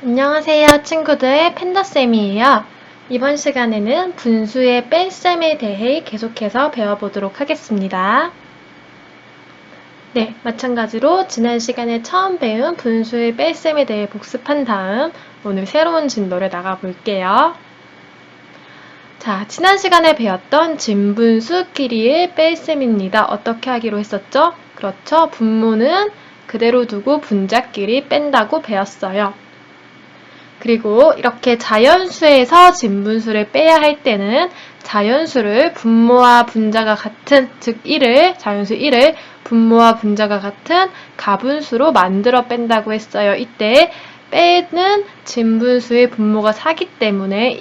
안녕하세요 친구들, 팬더쌤이에요. 이번 시간에는 분수의 뺄셈에 대해 계속해서 배워보도록 하겠습니다. 네, 마찬가지로 지난 시간에 처음 배운 분수의 뺄셈에 대해 복습한 다음 오늘 새로운 진도를 나가볼게요. 자, 지난 시간에 배웠던 진분수끼리의 뺄셈입니다. 어떻게 하기로 했었죠? 그렇죠, 분모는 그대로 두고 분자끼리 뺀다고 배웠어요. 그리고 이렇게 자연수에서 진분수를 빼야 할 때는 자연수를 분모와 분자가 같은, 즉 자연수 1을 분모와 분자가 같은 가분수로 만들어 뺀다고 했어요. 이때 빼는 진분수의 분모가 4기 때문에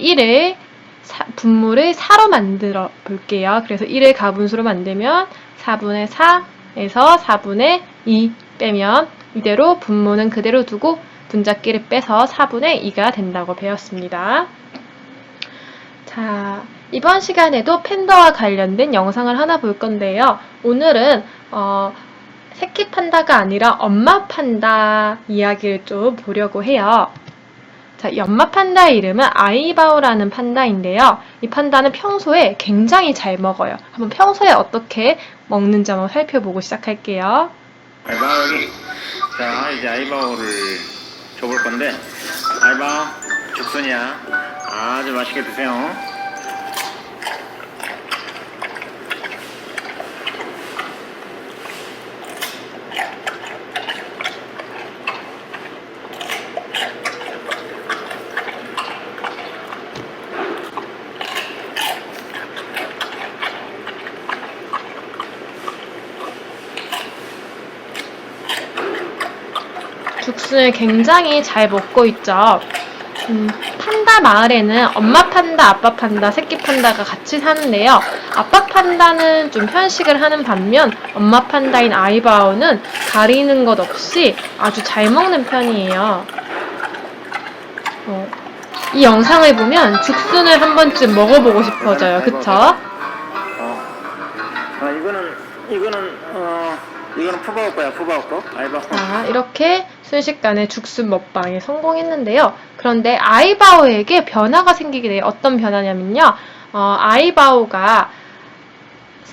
분모를 4로 만들어 볼게요. 그래서 1을 가분수로 만들면 4분의 4에서 4분의 2 빼면 이대로 분모는 그대로 두고 분자끼리 빼서 4분의 2가 된다고 배웠습니다. 자, 이번 시간에도 팬더와 관련된 영상을 하나 볼 건데요. 오늘은 새끼 판다가 아니라 엄마 판다 이야기를 좀 보려고 해요. 자, 이 엄마 판다의 이름은 아이바오라는 판다인데요. 이 판다는 평소에 굉장히 잘 먹어요. 한번 평소에 어떻게 먹는지 한번 살펴보고 시작할게요. 아이바오 여기. 자, 이제 아이바오를 줘볼 건데, 아이바오 죽순이야. 아주 맛있게 드세요. 죽순을 굉장히 잘 먹고 있죠. 판다 마을에는 엄마 판다, 아빠 판다, 새끼 판다가 같이 사는데요. 아빠 판다는 좀 편식을 하는 반면 엄마 판다인 아이바오는 가리는 것 없이 아주 잘 먹는 편이에요. 이 영상을 보면 죽순을 한 번쯤 먹어보고 싶어져요. 그쵸? 이거는 푸바오 거야, 푸바오 거. 아이바오. 자, 이렇게 순식간에 죽순 먹방에 성공했는데요. 그런데 아이바오에게 변화가 생기게 돼요. 어떤 변화냐면요. 아이바오가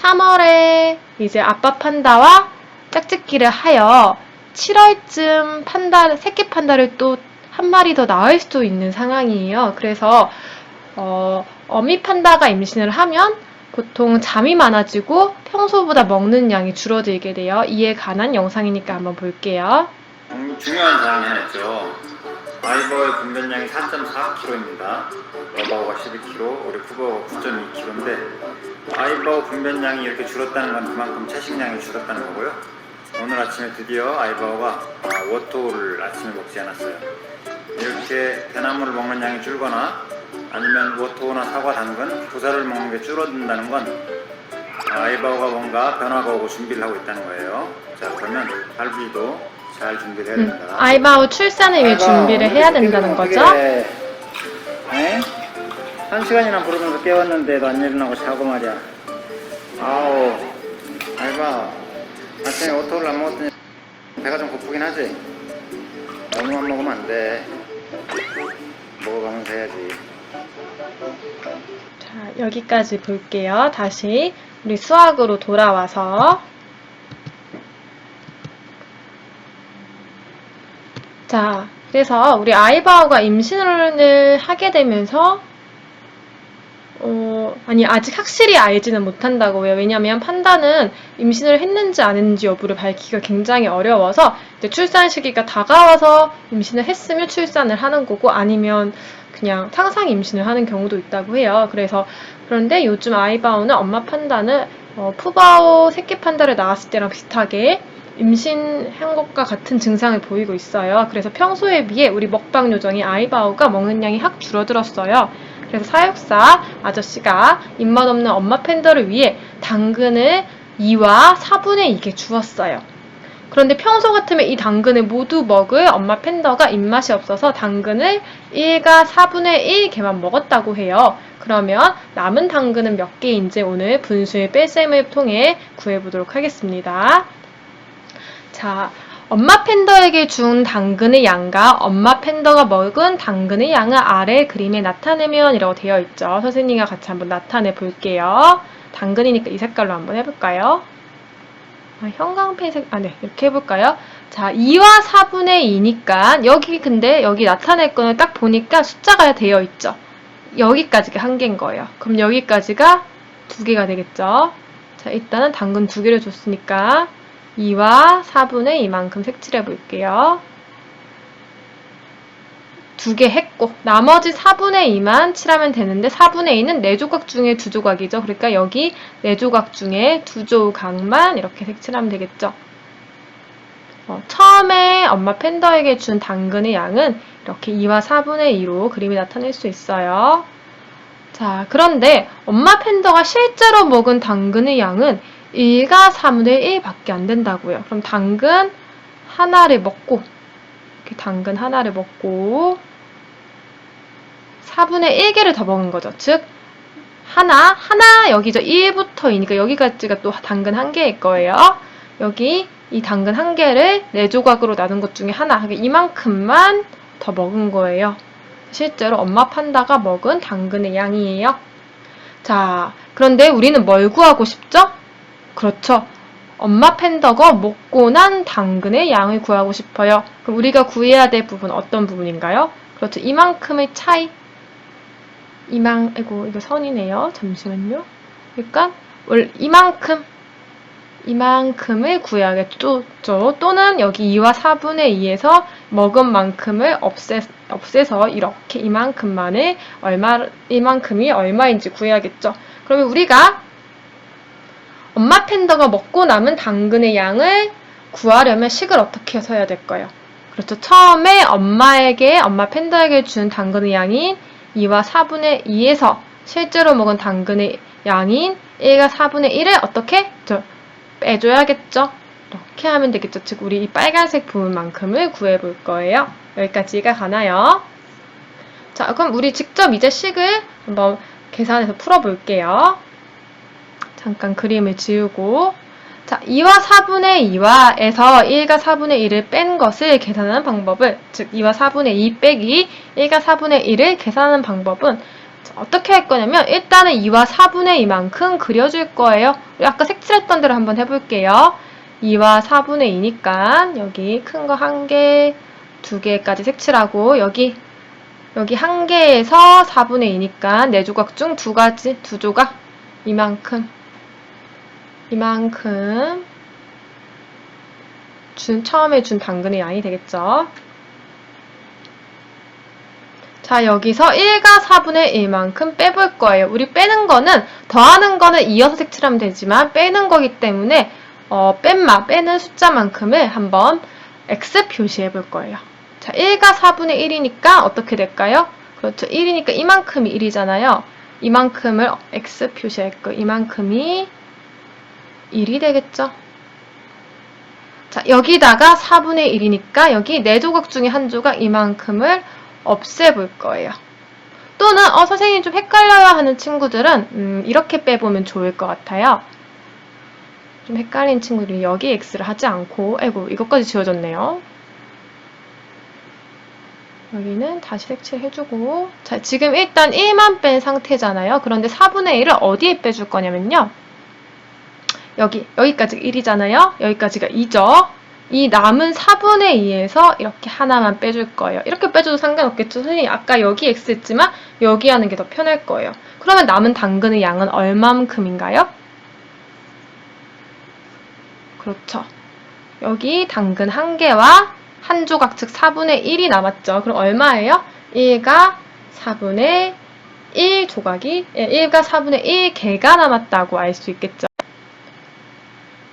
3월에 이제 아빠 판다와 짝짓기를 하여 7월쯤 새끼 판다를 또 한 마리 더 낳을 수도 있는 상황이에요. 그래서 어미 판다가 임신을 하면 보통 잠이 많아지고 평소보다 먹는 양이 줄어들게 돼요. 이에 관한 영상이니까 한번 볼게요. 중요한 사항이 하나 있죠. 아이바오의 분변량이 4.4kg입니다. 여바오가 12kg, 우리 푸바오가 9.2kg인데 아이바오 분변량이 이렇게 줄었다는 건 그만큼 채식량이 줄었다는 거고요. 오늘 아침에 드디어 아이바오가 워토를 아침에 먹지 않았어요. 이렇게 대나무를 먹는 양이 줄거나 아니면 워토나 사과, 당근, 부사를 먹는 게 줄어든다는 건 아이바오가 뭔가 변화가 오고 준비를 하고 있다는 거예요. 자, 그러면 갈비도 잘 준비를 해야 됩니다. 아이바오 출산을 위해 준비를 해야 된다는 거죠? 네? 1시간이나 부르면서 깨웠는데도 안 일어나고 자고 말이야. 아우, 아이바오, 아침에 워토를 안 먹었더니 배가 좀 고프긴 하지? 너무만 먹으면 안 돼. 먹어가면서 해야지. 자, 여기까지 볼게요. 다시 우리 수학으로 돌아와서 자, 그래서 우리 아이바오가 임신을 하게 되면서 아직 확실히 알지는 못한다고요. 왜냐면 판다는 임신을 했는지 안 했는지 여부를 밝히기가 굉장히 어려워서 이제 출산 시기가 다가와서 임신을 했으면 출산을 하는 거고 아니면 그냥 상상 임신을 하는 경우도 있다고 해요. 그런데 요즘 아이바오는 엄마 판다는 푸바오 새끼 판다를 낳았을 때랑 비슷하게 임신한 것과 같은 증상을 보이고 있어요. 그래서 평소에 비해 우리 먹방 요정이 아이바오가 먹는 양이 확 줄어들었어요. 그래서 사육사 아저씨가 입맛 없는 엄마 팬더를 위해 당근을 2와 4분의 2개 주었어요. 그런데 평소 같으면 이 당근을 모두 먹을 엄마 팬더가 입맛이 없어서 당근을 1과 4분의 1개만 먹었다고 해요. 그러면 남은 당근은 몇 개인지 오늘 분수의 뺄셈을 통해 구해보도록 하겠습니다. 자, 엄마 팬더에게 준 당근의 양과 엄마 팬더가 먹은 당근의 양을 아래 그림에 나타내면 이라고 되어 있죠. 선생님과 같이 한번 나타내 볼게요. 당근이니까 이 색깔로 한번 해볼까요? 형광펜색, 네, 이렇게 해볼까요? 자, 2와 4분의 2니까, 근데 여기 나타낼 거는 딱 보니까 숫자가 되어 있죠. 여기까지가 한 개인 거예요. 그럼 여기까지가 두 개가 되겠죠. 자, 일단은 당근 두 개를 줬으니까, 2와 4분의 2만큼 색칠해 볼게요. 두 개 했고, 나머지 4분의 2만 칠하면 되는데, 4분의 2는 4조각 중에 2조각이죠. 그러니까 여기 4조각 중에 2조각만 이렇게 색칠하면 되겠죠. 처음에 엄마 팬더에게 준 당근의 양은 이렇게 2와 4분의 2로 그림이 나타낼 수 있어요. 자, 그런데 엄마 팬더가 실제로 먹은 당근의 양은 1과 4분의 1 밖에 안 된다고요. 그럼 당근 하나를 먹고, 이렇게 당근 하나를 먹고, 4분의 1개를 더 먹은 거죠. 즉, 하나, 여기죠. 1부터 2니까 여기까지가 또 당근 한 개일 거예요. 여기 이 당근 한 개를 4조각으로 나눈 것 중에 하나, 이만큼만 더 먹은 거예요. 실제로 엄마 판다가 먹은 당근의 양이에요. 자, 그런데 우리는 뭘 구하고 싶죠? 그렇죠. 엄마 팬더가 먹고 난 당근의 양을 구하고 싶어요. 그럼 우리가 구해야 될 부분 어떤 부분인가요? 그렇죠. 이만큼의 차이. 아이고, 이거 선이네요. 잠시만요. 그러니까 이만큼을 구해야겠죠. 또는 여기 2와 4분의 2에서 먹은 만큼을 없애서 이렇게 이만큼이 얼마인지 구해야겠죠. 그러면 우리가 엄마 팬더가 먹고 남은 당근의 양을 구하려면 식을 어떻게 해서 해야 될까요? 그렇죠. 처음에 엄마 팬더에게 준 당근의 양인 2와 4분의 2에서 실제로 먹은 당근의 양인 1과 4분의 1을 어떻게? 빼줘야겠죠. 이렇게 하면 되겠죠. 즉 우리 이 빨간색 부분만큼을 구해볼 거예요. 여기까지가 가나요? 자, 그럼 우리 직접 이제 식을 한번 계산해서 풀어볼게요. 잠깐 그림을 지우고, 자, 2와 4분의 2와에서 1과 4분의 1을 뺀 것을 계산하는 방법을, 즉 2와 4분의 2 빼기 1과 4분의 1을 계산하는 방법은 어떻게 할 거냐면 일단은 2와 4분의 2만큼 그려줄 거예요. 우리 아까 색칠했던 대로 한번 해볼게요. 2와 4분의 2니까 여기 큰 거 1개, 2개까지 색칠하고 여기 1개에서 4분의 2니까 4조각 중 2조각 이만큼 처음에 준 당근의 양이 되겠죠. 자, 여기서 1과 4분의 1만큼 빼볼 거예요. 우리 빼는 거는, 더하는 거는 이어서 색칠하면 되지만, 빼는 거기 때문에, 빼는 숫자만큼을 한번 X 표시해 볼 거예요. 자, 1과 4분의 1이니까 어떻게 될까요? 그렇죠. 1이니까 이만큼이 1이잖아요. 이만큼을 X 표시할 거예요. 이만큼이 1이 되겠죠. 자, 여기다가 4분의 1이니까 여기 4조각 중에 한 조각 이만큼을 없애볼 거예요. 또는 선생님 좀 헷갈려요 하는 친구들은 이렇게 빼보면 좋을 것 같아요. 좀 헷갈린 친구들이 여기 X를 하지 않고 아이고 이것까지 지워졌네요. 여기는 다시 색칠해주고 자 지금 일단 1만 뺀 상태잖아요. 그런데 4분의 1을 어디에 빼줄 거냐면요. 여기까지 1이잖아요. 여기까지가 2죠. 이 남은 4분의 2에서 이렇게 하나만 빼줄 거예요. 이렇게 빼줘도 상관없겠죠. 선생님 아까 여기 X 했지만 여기 하는 게 더 편할 거예요. 그러면 남은 당근의 양은 얼만큼인가요? 그렇죠. 여기 당근 1개와 한 조각 즉 4분의 1이 남았죠. 그럼 얼마예요? 1과 4분의 1 조각이 1과 4분의 1개가 남았다고 알 수 있겠죠.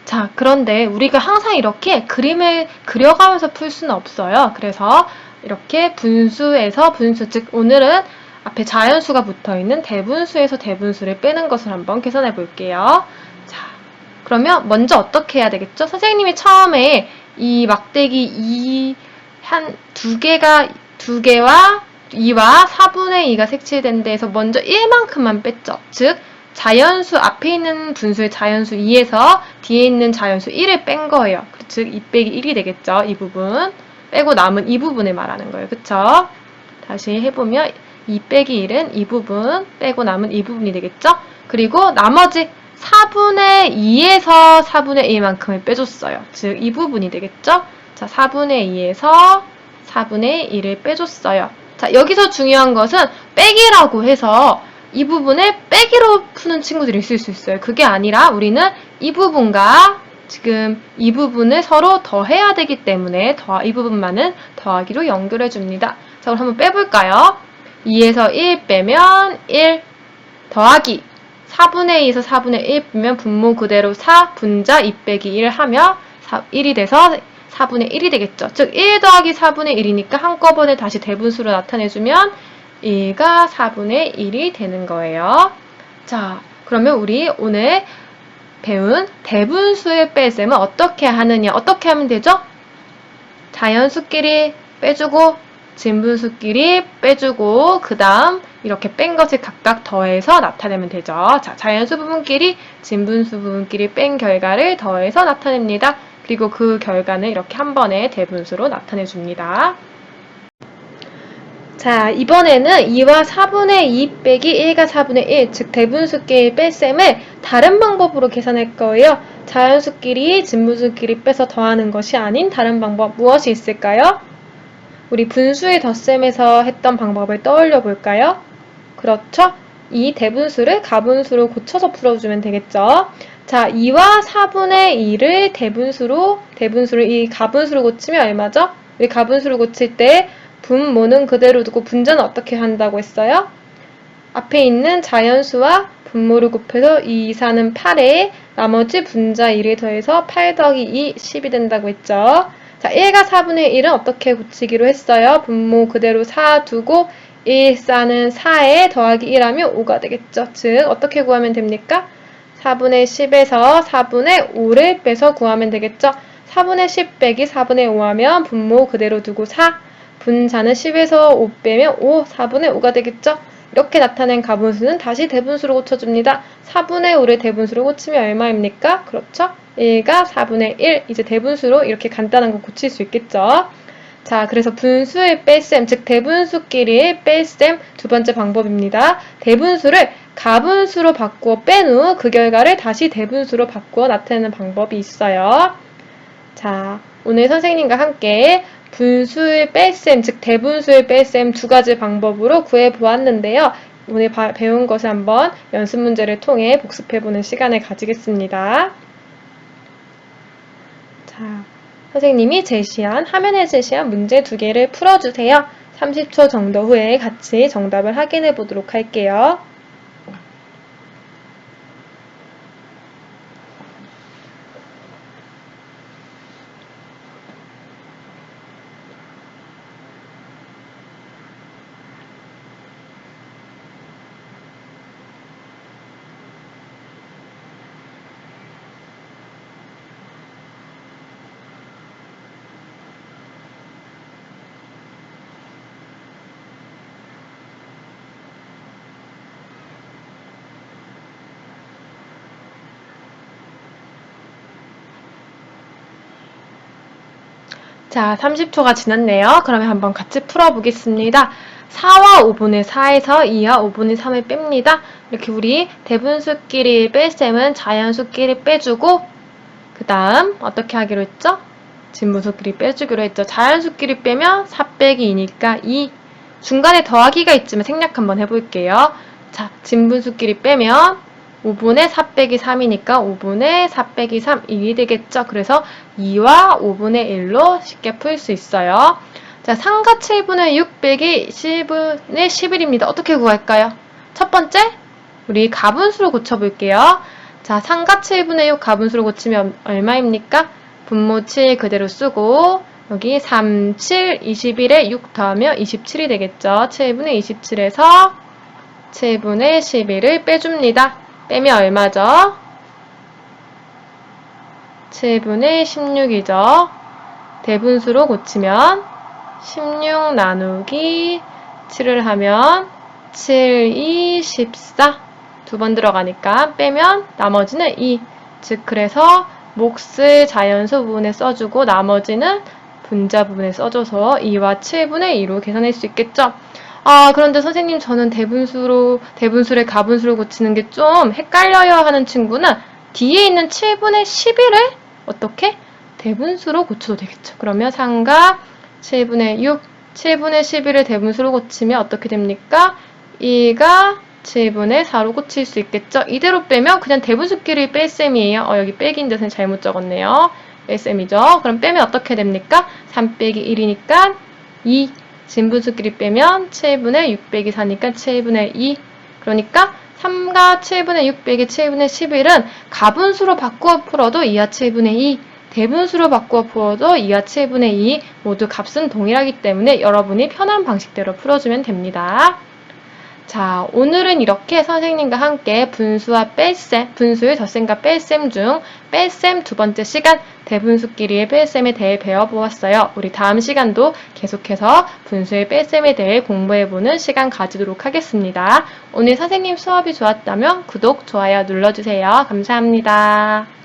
자, 그런데 우리가 항상 이렇게 그림을 그려가면서 풀 수는 없어요. 그래서 이렇게 분수에서 분수, 즉 오늘은 앞에 자연수가 붙어있는 대분수에서 대분수를 빼는 것을 한번 계산해 볼게요. 자, 그러면 먼저 어떻게 해야 되겠죠? 선생님이 처음에 이 막대기 2개와 2와 4분의 2가 색칠된 데에서 먼저 1만큼만 뺐죠. 즉 자연수 앞에 있는 분수의 자연수 2에서 뒤에 있는 자연수 1을 뺀 거예요. 즉 2 빼기 1이 되겠죠. 이 부분 빼고 남은 이 부분을 말하는 거예요. 그쵸? 다시 해보면 2 빼기 1은 이 부분 빼고 남은 이 부분이 되겠죠? 그리고 나머지 4분의 2에서 4분의 1만큼을 빼줬어요. 즉 이 부분이 되겠죠? 자, 4분의 2에서 4분의 1을 빼줬어요. 자, 여기서 중요한 것은 빼기라고 해서 이 부분을 빼기로 푸는 친구들이 있을 수 있어요. 그게 아니라 우리는 이 부분과 지금 이 부분을 서로 더해야 되기 때문에 이 부분만은 더하기로 연결해 줍니다. 자, 그럼 한번 빼볼까요? 2에서 1 빼면 1 더하기 4분의 2에서 4분의 1 빼면 분모 그대로 4 분자 2 빼기 1 하며 1이 돼서 4분의 1이 되겠죠. 즉 1 더하기 4분의 1이니까 한꺼번에 다시 대분수로 나타내주면 1가 4분의 1이 되는 거예요. 자, 그러면 우리 오늘 배운 대분수의 뺄셈은 어떻게 하느냐? 어떻게 하면 되죠? 자연수끼리 빼주고 진분수끼리 빼주고 그 다음 이렇게 뺀 것을 각각 더해서 나타내면 되죠. 자, 자연수 부분끼리 진분수 부분끼리 뺀 결과를 더해서 나타냅니다. 그리고 그 결과는 이렇게 한 번에 대분수로 나타내줍니다. 자, 이번에는 2와 4분의 2 빼기 1과 4분의 1, 즉 대분수끼리 뺄셈을 다른 방법으로 계산할 거예요. 자연수끼리 진분수끼리 빼서 더하는 것이 아닌 다른 방법 무엇이 있을까요? 우리 분수의 덧셈에서 했던 방법을 떠올려 볼까요? 그렇죠? 이 대분수를 가분수로 고쳐서 풀어주면 되겠죠? 자, 2와 4분의 2를 대분수를 이 가분수로 고치면 얼마죠? 우리 가분수로 고칠 때 분모는 그대로 두고 분자는 어떻게 한다고 했어요? 앞에 있는 자연수와 분모를 곱해서 2, 4는 8에 나머지 분자 1을 더해서 8 더하기 2, 10이 된다고 했죠? 자, 1과 4분의 1은 어떻게 고치기로 했어요? 분모 그대로 4 두고 1, 4는 4에 더하기 1하면 5가 되겠죠? 즉, 어떻게 구하면 됩니까? 4분의 10에서 4분의 5를 빼서 구하면 되겠죠? 4분의 10 빼기 4분의 5 하면 분모 그대로 두고 4, 분자는 10에서 5 빼면 5, 4분의 5가 되겠죠? 이렇게 나타낸 가분수는 다시 대분수로 고쳐줍니다. 4분의 5를 대분수로 고치면 얼마입니까? 그렇죠? 1가 4분의 1, 이제 대분수로 이렇게 간단한 거 고칠 수 있겠죠? 자, 그래서 분수의 뺄셈, 즉 대분수끼리의 뺄셈 두 번째 방법입니다. 대분수를 가분수로 바꾸어 뺀 후 그 결과를 다시 대분수로 바꾸어 나타내는 방법이 있어요. 자, 오늘 선생님과 함께 분수의 뺄셈, 즉 대분수의 뺄셈 두 가지 방법으로 구해 보았는데요. 오늘 배운 것을 한번 연습 문제를 통해 복습해보는 시간을 가지겠습니다. 자, 선생님이 화면에 제시한 문제 두 개를 풀어주세요. 30초 정도 후에 같이 정답을 확인해 보도록 할게요. 자, 30초가 지났네요. 그러면 한번 같이 풀어보겠습니다. 4와 5분의 4에서 2와 5분의 3을 뺍니다. 이렇게 우리 대분수끼리 뺄셈은 자연수끼리 빼주고 그 다음 어떻게 하기로 했죠? 진분수끼리 빼주기로 했죠. 자연수끼리 빼면 4 빼기 2니까 2. 중간에 더하기가 있지만 생략 한번 해볼게요. 자, 진분수끼리 빼면 5분의 4 빼기 3이니까 5분의 4 빼기 3, 1이 되겠죠. 그래서 2와 5분의 1로 쉽게 풀 수 있어요. 자, 3과 7분의 6 빼기 10분의 11입니다. 어떻게 구할까요? 첫 번째, 우리 가분수로 고쳐볼게요. 자, 3과 7분의 6 가분수로 고치면 얼마입니까? 분모 7 그대로 쓰고 여기 3, 7, 21에 6 더하면 27이 되겠죠. 7분의 27에서 7분의 11을 빼줍니다. 빼면 얼마죠? 7분의 16이죠. 대분수로 고치면 16 나누기 7을 하면 7, 2, 14. 두 번 들어가니까 빼면 나머지는 2. 즉 그래서 몫을 자연수 부분에 써주고 나머지는 분자 부분에 써줘서 2와 7분의 2로 계산할 수 있겠죠? 그런데 선생님 저는 대분수를 가분수로 고치는 게 좀 헷갈려요 하는 친구는 뒤에 있는 7분의 11을 어떻게? 대분수로 고쳐도 되겠죠. 그러면 3과 7분의 6, 7분의 11을 대분수로 고치면 어떻게 됩니까? 2가 7분의 4로 고칠 수 있겠죠. 이대로 빼면 그냥 대분수끼리 뺄 셈이에요. 여기 빼기인데 선생님 잘못 적었네요. 뺄 셈이죠. 그럼 빼면 어떻게 됩니까? 3 빼기 1이니까 2. 진분수끼리 빼면 7분의 6 빼기 4니까 7분의 2. 그러니까 3과 7분의 6 빼기 7분의 11은 가분수로 바꾸어 풀어도 2와 7분의 2, 대분수로 바꾸어 풀어도 2와 7분의 2 모두 값은 동일하기 때문에 여러분이 편한 방식대로 풀어주면 됩니다. 자, 오늘은 이렇게 선생님과 함께 분수와 뺄셈, 분수의 덧셈과 뺄셈 중 뺄셈 두 번째 시간 대분수끼리의 뺄셈에 대해 배워보았어요. 우리 다음 시간도 계속해서 분수의 뺄셈에 대해 공부해보는 시간 가지도록 하겠습니다. 오늘 선생님 수업이 좋았다면 구독, 좋아요 눌러주세요. 감사합니다.